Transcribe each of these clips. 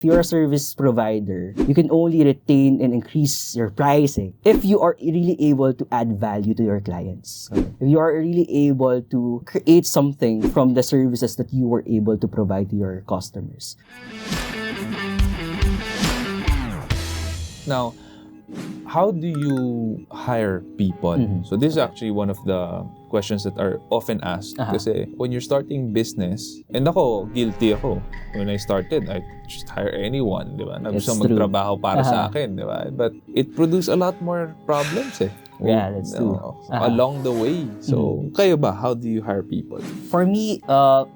If you're a service provider, you can only retain and increase your pricing if you are really able to add value to your clients. If you are really able to create something from the services that you were able to provide to your customers. Now, how do you hire people? So this is actually one of the questions that are often asked. Kasi when you're starting business, and ako, guilty ako. When I started, I just hire anyone, di ba? Na gusto magtrabaho para sa akin, di ba? But it produced a lot more problems eh. Yeah, that's true. Along the way. So, kayo ba? How do you hire people? For me,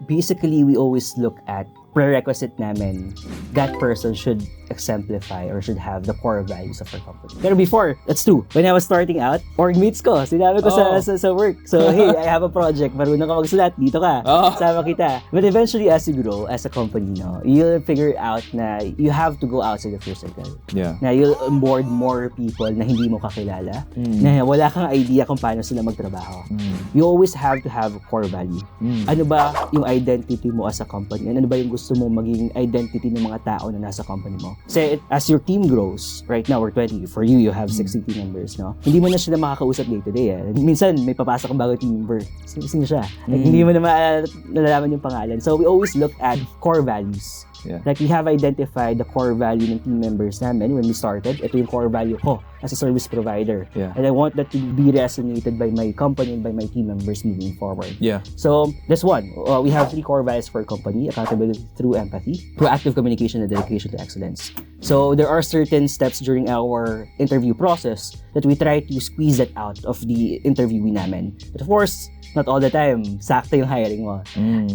basically, we always look at prerequisite namin, that person should exemplify or should have the core values of our company. Pero before, that's true. When I was starting out, org meets ko, sinabi ko sa work. So, hey, I have a project, marunong ka magsulat, dito ka, sama kita. But eventually, as you grow, as a company, no, you'll figure out na you have to go outside of your circle. Yeah. Na you'll onboard more people na hindi mo kakilala, na wala kang idea kung paano sila magtrabaho. You always have to have a core value. Ano ba yung identity mo as a company? Ano ba yung gusto mo maging identity ng mga tao na nasa company mo? Kasi as your team grows, right now we're 20, for you have 60 team members, no? Hindi mo na sila makakausap day to day. Minsan may papasok ang bagong team member. Sino siya? Like, hindi mo na nalalaman yung pangalan. So we always look at core values. Yeah. Like we have identified the core value ng team members namin when we started. Ito yung core value ko as a service provider. Yeah. And I want that to be resonated by my company and by my team members moving forward. Yeah. So that's one. We have 3 core values for our company: accountability through empathy, proactive communication, and dedication to excellence. So there are certain steps during our interview process that we try to squeeze that out of the interviewee namin. But of course, not all the time, sakto yung hiring mo.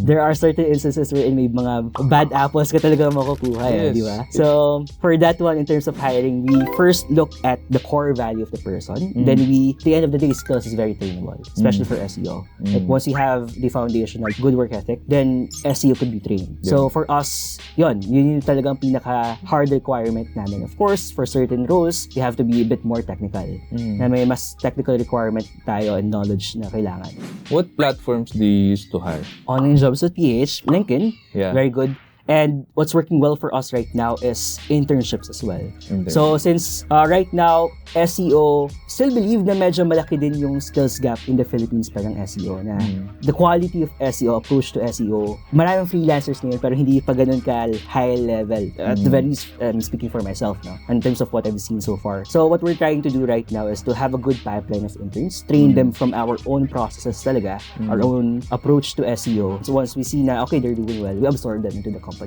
There are certain instances wherein may mga bad apples ka talaga makukuha, di ba? So, for that one, in terms of hiring, we first look at the core value of the person. Then at the end of the day, skills is very trainable, especially for SEO. Like once you have the foundation of good work ethic, then SEO could be trained. So, for us, yun yung talagang pinaka-hard requirement namin. Of course, for certain roles, you have to be a bit more technical. Na may mas technical requirement tayo and knowledge na kailangan. What platforms do you use to hire? Onlinejobs.ph, LinkedIn, very good. And what's working well for us right now is internships as well. So since right now, SEO, still believe na medyo malaki din yung skills gap in the Philippines pa ng SEO na the quality of SEO, approach to SEO, maraming freelancers ngayon pero hindi pa ganun ka high level. At the very least, speaking for myself, no, in terms of what I've seen so far. So what we're trying to do right now is to have a good pipeline of interns, train them from our own processes talaga, our own approach to SEO. So once we see na, okay, they're doing well, we absorb them into the company.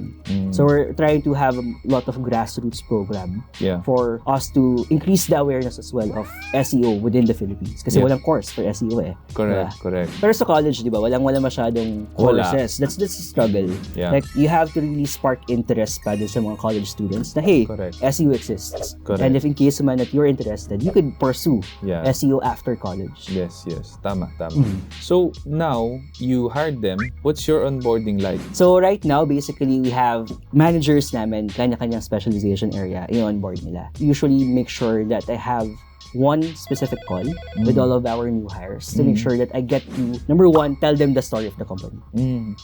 So we're trying to have a lot of grassroots program for us to increase the awareness as well of SEO within the Philippines. Kasi walang course for SEO eh. Correct, correct. Pero sa college, di ba, wala masyadong courses. That's a struggle. Like, you have to really spark interest pa din sa mga college students na, hey, SEO exists. And if in case man that you're interested, you could pursue SEO after college. Yes. Tama. So, now, you hired them. What's your onboarding like? So, right now, basically, we have managers namin, kanya-kanyang specialization area, i-onboard nila. Usually, make sure that I have one specific call with all of our new hires to make sure that I get to, number one, tell them the story of the company.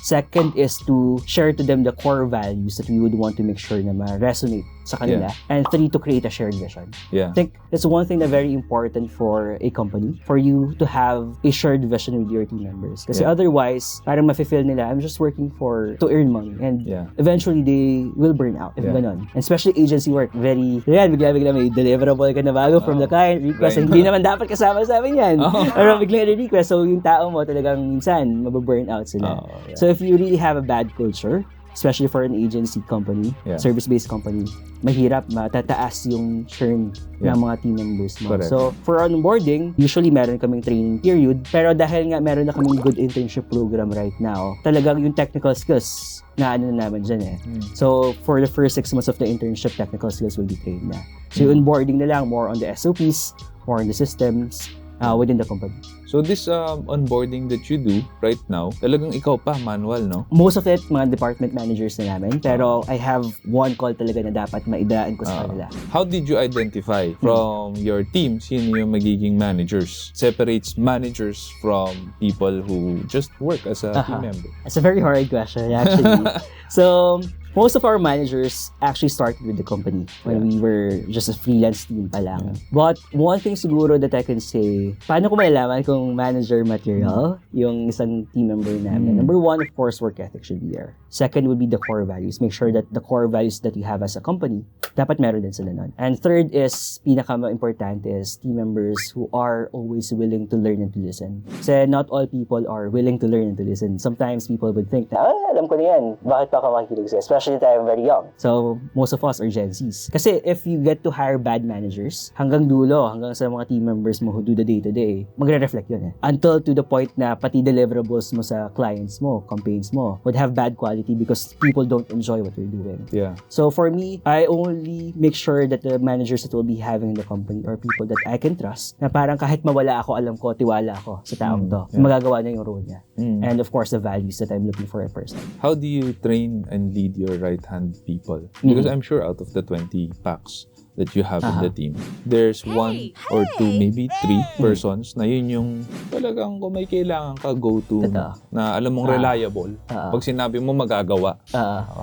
Second is to share to them the core values that we would want to make sure na ma-resonate sa kanila. And 3, to create a shared vision. I think that's one thing na very important for a company, for you to have a shared vision with your team members. Kasi otherwise, parang mafe-feel nila, I'm just working to earn money. And eventually, they will burn out if ganon. And especially agency work, bigla may deliverable ka na bago from the client request. Hindi naman dapat kasama sa amin yan. Pero bigla request. So yung tao mo talagang minsan mababurn out sila. So if you really have a bad culture, especially for an agency company, service-based company, mahirap, matataas yung churn ng mga team members mo. So, for onboarding, usually meron kaming training period, pero dahil nga meron na kaming good internship program right now, talagang yung technical skills na naman dyan eh. So, for the first 6 months of the internship, technical skills will be trained na. So, yung onboarding na lang, more on the SOPs, more on the systems, within the company. So this onboarding that you do right now, talagang ikaw pa, manual, no? Most of it, mga department managers na namin. Pero I have one call talaga na dapat maidaan ko sa kanila. How did you identify from your team sino yung magiging managers? Separates managers from people who just work as a team member? It's a very hard question, actually. So, Most of our managers actually started with the company when we were just a freelance team pa lang. But one thing siguro that I can say, paano ko malalaman kung manager material yung isang team member namin? Number one, of course, work ethic should be there. Second would be the core values. Make sure that the core values that you have as a company, dapat meron din sila nun. And third is, pinaka-important is team members who are always willing to learn and to listen. Kasi not all people are willing to learn and to listen. Sometimes people would think na, alam ko na yan, bakit pa ka makikinig sa'yo? Especially that I'm very young. So, most of us are Gen Zs. Kasi if you get to hire bad managers, hanggang dulo, hanggang sa mga team members mo who do the day-to-day, magre-reflect yun eh. Until to the point na pati deliverables mo sa clients mo, campaigns mo, would have bad quality because people don't enjoy what you're doing. Yeah. So for me, I only make sure that the managers that will be having in the company are people that I can trust, na parang kahit mawala ako, alam ko, tiwala ako sa taong to. Magagawa niya yung role niya. And of course, the values that I'm looking for a person. How do you train and lead your right-hand people? Because I'm sure out of the 20 packs that you have in the team, there's one or two, maybe three persons na yun yung talagang kung may kailangan ka go-to na alam mong reliable. Pag sinabi mo, magagawa.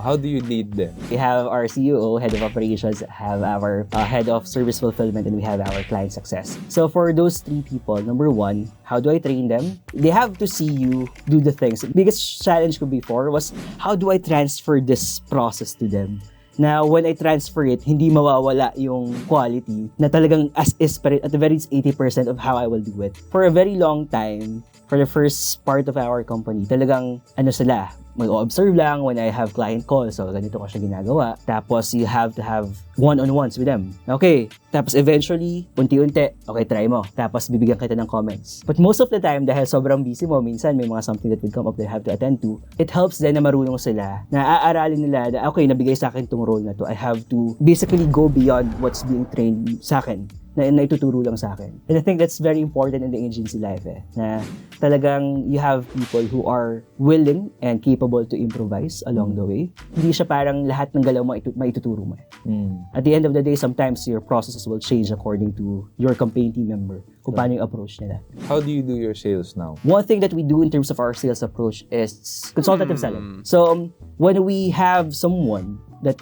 How do you lead them? We have our CEO, head of operations, have our head of service fulfillment, and we have our client success. So for those three people, number one, how do I train them? They have to see you do the things. The biggest challenge ko before was, how do I transfer this process to them? Now, when I transfer it, hindi mawawala yung quality na talagang as is pa rin, at the very least 80% of how I will do it. For a very long time, for the first part of our company, talagang sila, mag-observe lang when I have client calls. So, ganito ko siya ginagawa. Tapos, you have to have one-on-ones with them. Okay. Tapos, eventually, unti-unti, okay, try mo. Tapos, bibigyan kita ng comments. But most of the time, dahil sobrang busy mo, minsan may mga something that will come up they have to attend to, it helps din na marunong sila, na aaralin nila na, okay, nabigay sa akin tong role na to. I have to basically go beyond what's being trained sa akin, na ituturo lang sa akin. And I think that's very important in the agency life na talagang you have people who are willing and capable to improvise along the way. Hindi siya parang lahat ng galaw mo maituturo mo. At the end of the day, sometimes your processes will change according to your campaign team member, kung paano yung approach nila. How do you do your sales now? One thing that we do in terms of our sales approach is consultative selling. So when we have someone that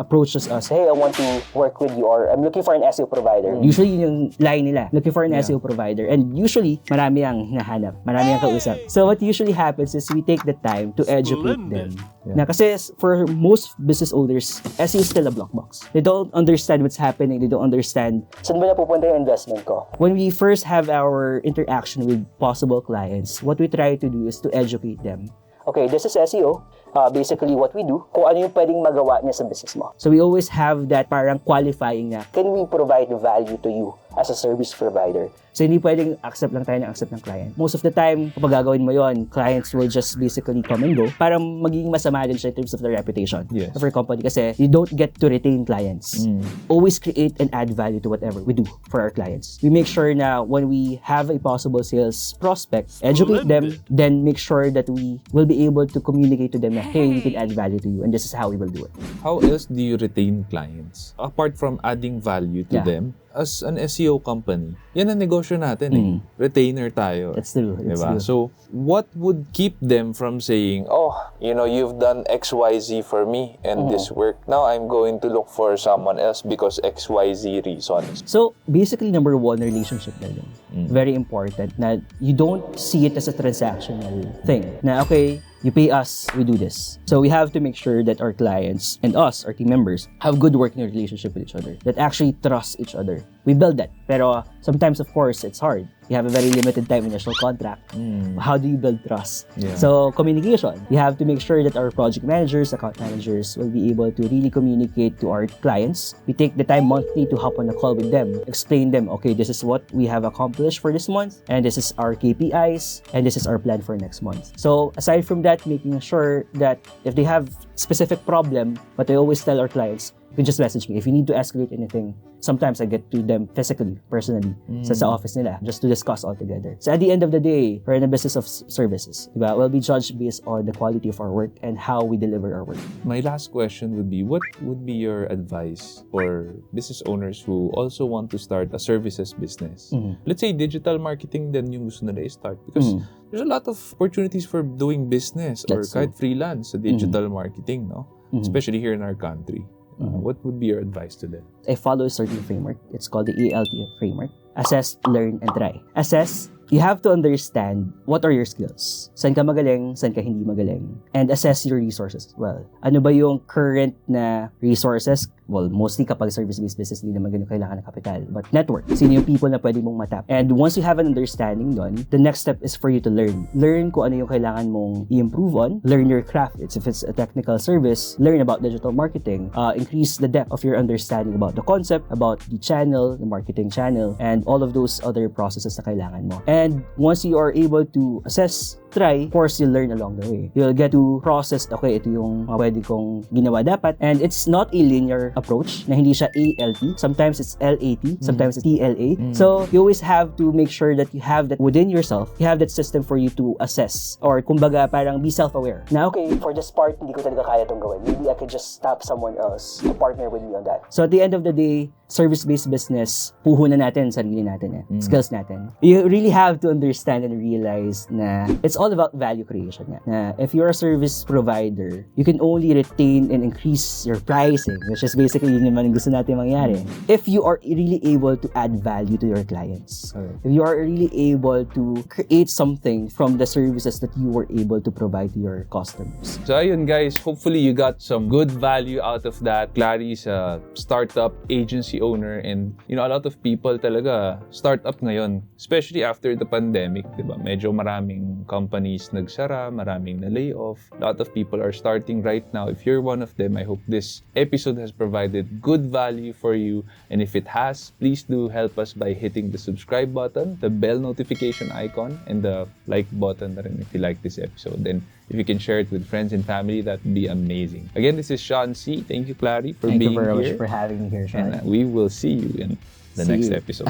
approaches us, hey, I want to work with you, or I'm looking for an SEO provider. Usually, yun yung line nila, looking for an SEO provider. And usually, marami ang hinahanap, marami ang kausap. So what usually happens is we take the time to educate them. Na kasi for most business owners, SEO is still a black box. They don't understand what's happening. They don't understand saan ba napupunta yung investment ko. When we first have our interaction with possible clients, what we try to do is to educate them. Okay, this is SEO. Basically, what we do, kung ano yung pwedeng magawa niya sa business mo. So we always have that parang qualifying na, can we provide value to you as a service provider? So hindi pwedeng accept lang tayo ng accept ng client. Most of the time, kapag gagawin mo yon, clients will just basically come and go. Parang magiging masama din siya in terms of the reputation of your company kasi you don't get to retain clients. Always create and add value to whatever we do for our clients. We make sure na when we have a possible sales prospect, educate them, then make sure that we will be able to communicate to them na, hey, we can add value to you and this is how we will do it. How else do you retain clients? Apart from adding value to them, as an SEO company, yan ang negosyo natin Retainer tayo. That's true. Diba? So, what would keep them from saying, oh, you've done XYZ for me and this work. Now, I'm going to look for someone else because XYZ reasons. So, basically, number one, relationship building. Very important na you don't see it as a transactional thing. Na, okay, you pay us, we do this. So we have to make sure that our clients and us, our team members, have good working relationship with each other, that actually trust each other. We build that. Pero sometimes, of course, it's hard. You have a very limited time initial contract. How do you build trust? So communication. You have to make sure that our project managers, account managers will be able to really communicate to our clients. We take the time monthly to hop on a call with them, explain them, okay, this is what we have accomplished for this month, and this is our KPIs, and this is our plan for next month. So aside from that, making sure that if they have specific problem, but I always tell our clients, you can just message me. If you need to escalate anything, sometimes I get to them physically, personally, sa office nila, just to discuss all together. So at the end of the day, we're in a business of services. Diba? We'll be judged based on the quality of our work and how we deliver our work. My last question would be, what would be your advice for business owners who also want to start a services business? Let's say digital marketing then yung gusto nila i-start because there's a lot of opportunities for doing business or kahit freelance sa digital marketing, no? especially here in our country. What would be your advice to them? I follow a certain framework. It's called the ALT framework. Assess, learn, and try. Assess, you have to understand what are your skills. Saan ka magaling, saan ka hindi magaling. And assess your resources as well. Ano ba yung current na resources? Well, mostly kapag service-based business, hindi naman ganun kailangan ng kapital. But network, sino yung people na pwede mong matap. And once you have an understanding doon, the next step is for you to learn. Learn kung ano yung kailangan mong i-improve on. Learn your craft. If it's a technical service, learn about digital marketing. Increase the depth of your understanding about the concept, about the channel, the marketing channel, and all of those other processes na kailangan mo. And once you are able to assess, try, of course, you'll learn along the way. You'll get to process, okay, ito yung pwede kong ginawa dapat. And it's not a linear approach na hindi siya ALT. Sometimes it's LAT, sometimes it's TLA. So, you always have to make sure that you have that within yourself, you have that system for you to assess. Or, kumbaga, parang be self-aware. Na, okay, for this part, hindi ko talaga kaya itong gawin. Maybe I could just tap someone else to partner with me on that. So, at the end of the day, service-based business, puhunan natin sarili natin skills natin. You really have to understand and realize na it's all about value creation. Na if you're a service provider, you can only retain and increase your pricing, which is basically yun naman gusto natin mangyari. If you are really able to add value to your clients, if you are really able to create something from the services that you were able to provide to your customers. So ayun guys, hopefully you got some good value out of that. Clarry is a startup agency owner, and you know, a lot of people talaga startup ngayon, especially after the pandemic, diba? Medyo maraming companies nagsara, maraming na lay off. A lot of people are starting right now. If you're one of them, I hope this episode has provided good value for you, and if it has, please do help us by hitting the subscribe button, the bell notification icon, and the like button na rin if you like this episode. And if you can share it with friends and family, that would be amazing. Again, this is Sean C. Thank you, Clarry, for being here. Thank you very much for having me here, Sean. And we will see you in the next episode.